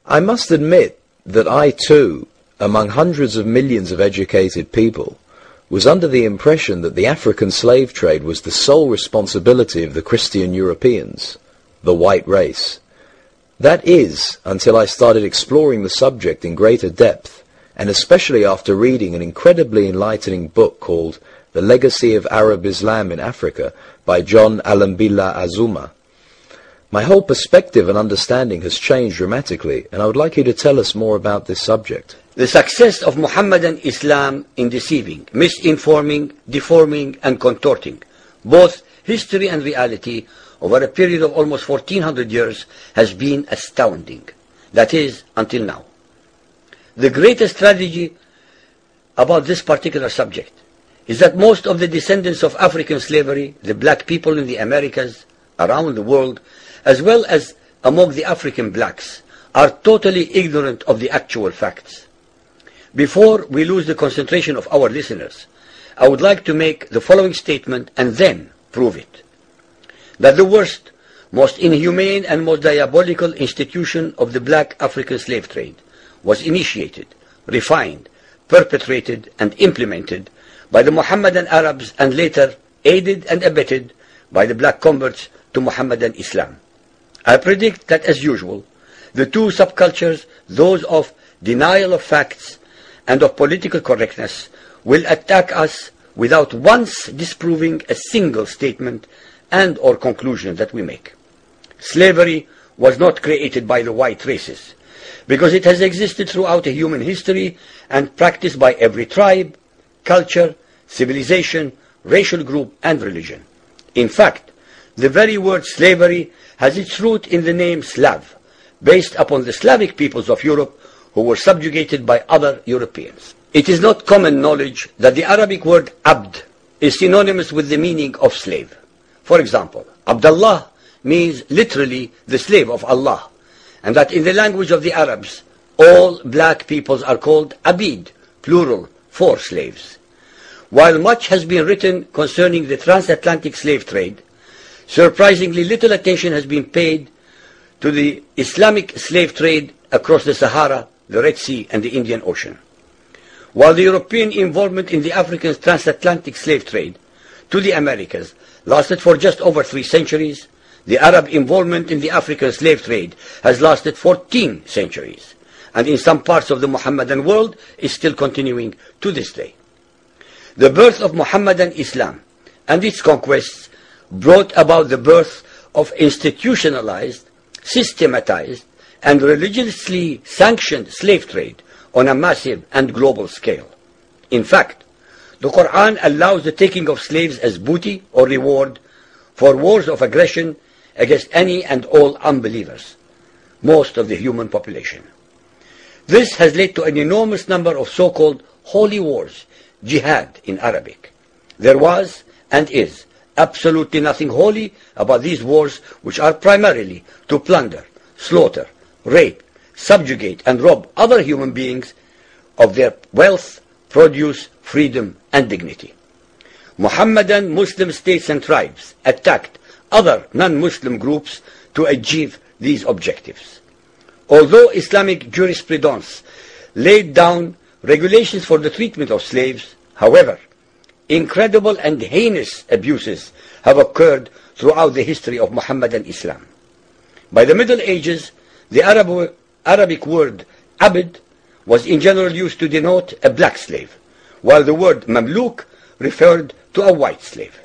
I must admit that I too, among hundreds of millions of educated people, was under the impression that the African slave trade was the sole responsibility of the Christian Europeans, the white race. That is, until I started exploring the subject in greater depth, and especially after reading an incredibly enlightening book called The Legacy of Arab Islam in Africa by John Alambila Azuma. My whole perspective and understanding has changed dramatically, and I would like you to tell us more about this subject. The success of Muhammadan Islam in deceiving, misinforming, deforming and contorting both history and reality over a period of almost 1400 years has been astounding. That is, until now. The greatest tragedy about this particular subject is that most of the descendants of African slavery, the black people in the Americas, around the world, as well as among the African blacks, are totally ignorant of the actual facts. Before we lose the concentration of our listeners, I would like to make the following statement and then prove it. That the worst, most inhumane and most diabolical institution of the black African slave trade was initiated, refined, perpetrated and implemented by the Mohammedan Arabs and later aided and abetted by the black converts to Mohammedan Islam. I predict that, as usual, the two subcultures, those of denial of facts and of political correctness, will attack us without once disproving a single statement and or conclusion that we make. Slavery was not created by the white races, because it has existed throughout human history and practiced by every tribe, culture, civilization, racial group and religion. In fact, the very word slavery has its root in the name Slav, based upon the Slavic peoples of Europe who were subjugated by other Europeans. It is not common knowledge that the Arabic word abd is synonymous with the meaning of slave. For example, Abdullah means literally the slave of Allah, and that in the language of the Arabs, all black peoples are called abid, plural, for slaves. While much has been written concerning the transatlantic slave trade, surprisingly little attention has been paid to the Islamic slave trade across the Sahara, the Red Sea and the Indian Ocean. While the European involvement in the African transatlantic slave trade to the Americas lasted for just over 3 centuries, the Arab involvement in the African slave trade has lasted 14 centuries, and in some parts of the Mohammedan world is still continuing to this day. The birth of Mohammedan Islam and its conquests brought about the birth of institutionalized, systematized, and religiously sanctioned slave trade on a massive and global scale. In fact, the Quran allows the taking of slaves as booty or reward for wars of aggression against any and all unbelievers, most of the human population. This has led to an enormous number of so-called holy wars, jihad in Arabic. There was and is absolutely nothing holy about these wars, which are primarily to plunder, slaughter, rape, subjugate and rob other human beings of their wealth, produce, freedom and dignity. Mohammedan Muslim states and tribes attacked other non-Muslim groups to achieve these objectives. Although Islamic jurisprudence laid down regulations for the treatment of slaves, however, incredible and heinous abuses have occurred throughout the history of Mohammedan Islam. By the Middle Ages, the Arabic word abd was in general used to denote a black slave, while the word mamluk referred to a white slave.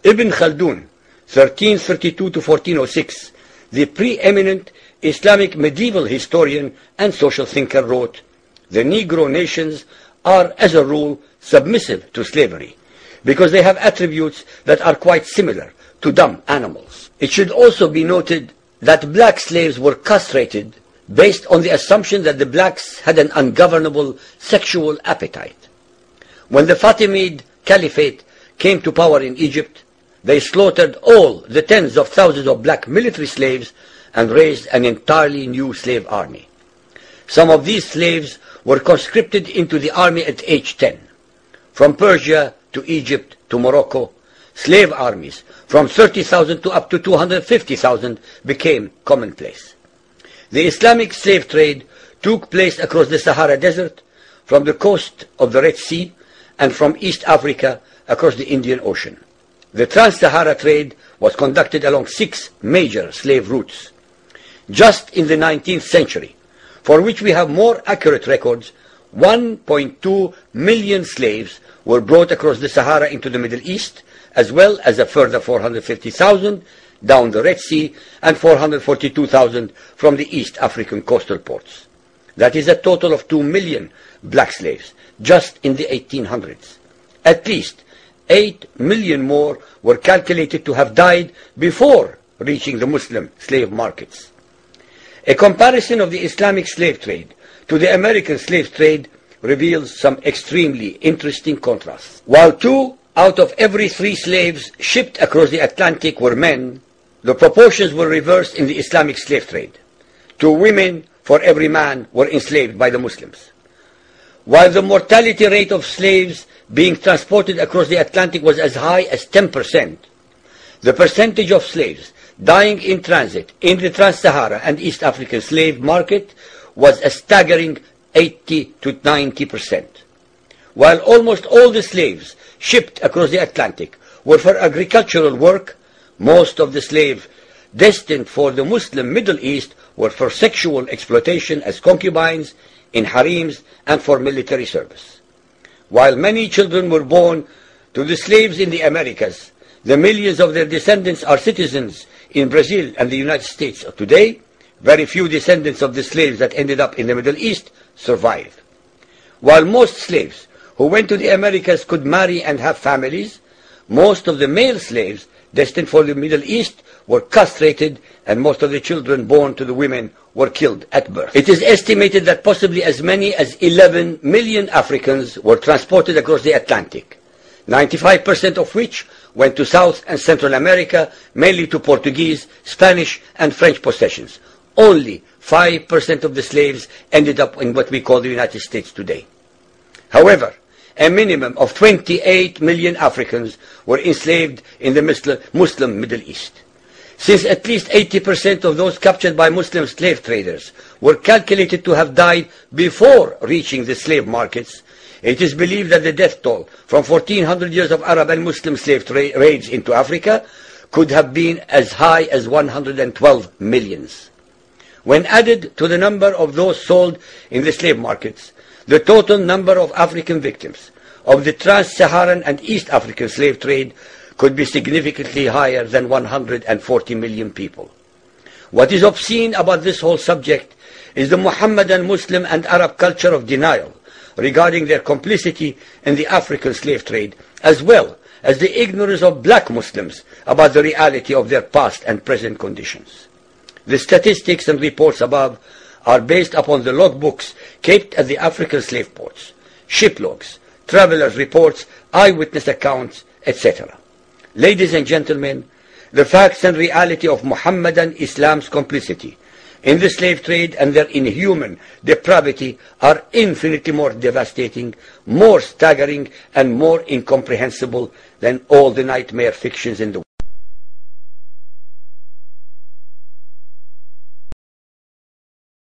Ibn Khaldun, 1332 to 1406, the preeminent Islamic medieval historian and social thinker, wrote, "The Negro nations are, as a rule, submissive to slavery, because they have attributes that are quite similar to dumb animals." It should also be noted that black slaves were castrated based on the assumption that the blacks had an ungovernable sexual appetite. When the Fatimid Caliphate came to power in Egypt, they slaughtered all the tens of thousands of black military slaves and raised an entirely new slave army. Some of these slaves were conscripted into the army at age 10. From Persia to Egypt to Morocco, slave armies from 30,000 to up to 250,000 became commonplace. The Islamic slave trade took place across the Sahara Desert, from the coast of the Red Sea, and from East Africa across the Indian Ocean. The Trans-Sahara trade was conducted along 6 major slave routes. Just in the 19th century, for which we have more accurate records, 1.2 million slaves were brought across the Sahara into the Middle East, as well as a further 450,000 down the Red Sea and 442,000 from the East African coastal ports. That is a total of 2 million black slaves just in the 1800s. At least 8 million more were calculated to have died before reaching the Muslim slave markets. A comparison of the Islamic slave trade to the American slave trade reveals some extremely interesting contrasts. While 2 out of every 3 slaves shipped across the Atlantic were men, the proportions were reversed in the Islamic slave trade. 2 women for every man were enslaved by the Muslims. While the mortality rate of slaves being transported across the Atlantic was as high as 10%, the percentage of slaves dying in transit in the Trans-Sahara and East African slave market was a staggering 80 to 90%. While almost all the slaves shipped across the Atlantic were for agricultural work, most of the slaves destined for the Muslim Middle East were for sexual exploitation as concubines, in harems, and for military service. While many children were born to the slaves in the Americas, the millions of their descendants are citizens in Brazil and the United States today. Very few descendants of the slaves that ended up in the Middle East survived. While most slaves who went to the Americas could marry and have families, most of the male slaves destined for the Middle East were castrated, and most of the children born to the women were killed at birth. It is estimated that possibly as many as 11 million Africans were transported across the Atlantic, 95% of which went to South and Central America, mainly to Portuguese, Spanish, and French possessions. Only 5% of the slaves ended up in what we call the United States today. However, a minimum of 28 million Africans were enslaved in the Muslim Middle East. Since at least 80% of those captured by Muslim slave traders were calculated to have died before reaching the slave markets, it is believed that the death toll from 1400 years of Arab and Muslim slave raids into Africa could have been as high as 112 millions. When added to the number of those sold in the slave markets, the total number of African victims of the Trans-Saharan and East African slave trade could be significantly higher than 140 million people. What is obscene about this whole subject is the Muhammadan, Muslim, and Arab culture of denial regarding their complicity in the African slave trade, as well as the ignorance of black Muslims about the reality of their past and present conditions. The statistics and reports above are based upon the logbooks kept at the African slave ports, ship logs, travelers' reports, eyewitness accounts, etc. Ladies and gentlemen, the facts and reality of Muhammadan Islam's complicity in the slave trade and their inhuman depravity are infinitely more devastating, more staggering, and more incomprehensible than all the nightmare fictions in the world.